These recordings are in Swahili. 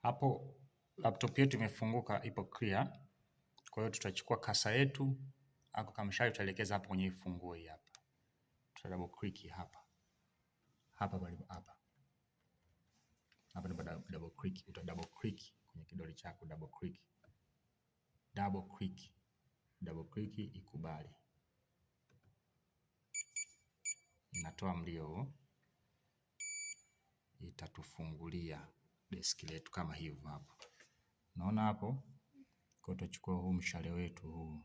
Hapo laptop yetu imefunguka, ipo clear. Kwa hiyo tutachukua kasa yetu, ako kamshale tutaelekeza hapo kwenye funguo hii hapa. Tuta double click hapa. Hapa bali hapa. Hapa ndipo double click, uta double click kwenye kidole chako, double click. Double click. Double click ikubali. Inatoa mlio huo. Itatufungulia deski letu kama hivyo hapo. Unaona hapo? Kwa tutachukua huu mshale wetu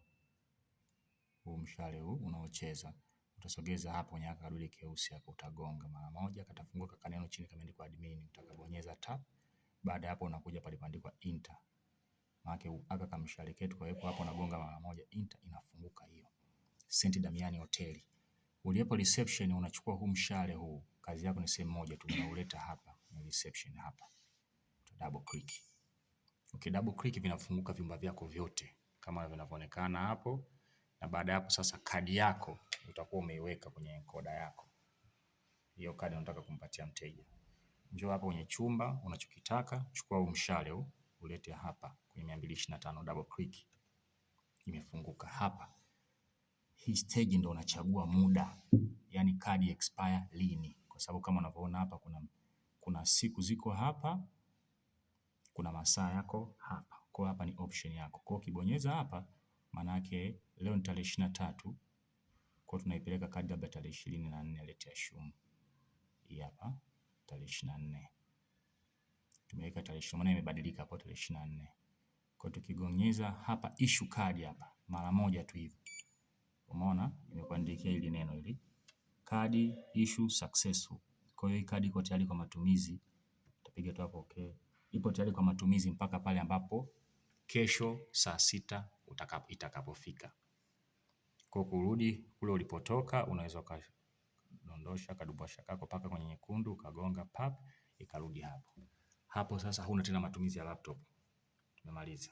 huu mshale huu unaocheza. Utasogeza hapo kwenye kadude keusi hapo, utagonga mara moja, katafunguka kaneno chini kameandikwa admin, utakabonyeza tap. Baada hapo unakuja pale paandikwa enter. Maana aka kamshale ketu kwa hapo unagonga mara moja, enter, inafunguka hiyo. St. Damiani Hoteli. Ulipo reception unachukua huu mshale huu. Kazi yako ni sehemu moja tu, unauleta hapa ni reception hapa. Uta double click. Okay, double click vinafunguka vyumba vyako vyote kama vinavyoonekana hapo. Na baada hapo sasa kadi yako utakuwa umeiweka kwenye encoder yako. Hiyo kadi unataka kumpatia mteja. Njoo hapa kwenye chumba unachokitaka, chukua huu mshale huu, ulete hapa kwenye 225, double click. Imefunguka hapa. Hii stage ndio unachagua muda. Yaani kadi expire lini? Kwa sababu kama unavyoona hapa kuna siku ziko hapa, kuna masaa yako hapa. Kwa hapa ni option yako. Kwa ukibonyeza hapa maana yake leo ni tarehe 23. Kwa tunaipeleka kadi labda tarehe 24 lete ya shumu. Hii hapa tarehe 24. Tumeweka tarehe 24, imebadilika hapo tarehe 24. Kwa tukigonyeza hapa issue card hapa mara moja tu hivi. Umeona imekuandikia hili neno hili. Kadi issue successful. Kwa hiyo hii kadi iko tayari kwa matumizi. Utapiga tu hapo okay. Ipo tayari kwa matumizi mpaka pale ambapo kesho saa 6 itakapofika. Kwa kurudi kule ulipotoka unaweza ukadondosha kadubwasha kako paka kwenye nyekundu ukagonga pap ikarudi hapo. Hapo sasa huna tena matumizi ya laptop. Tumemaliza.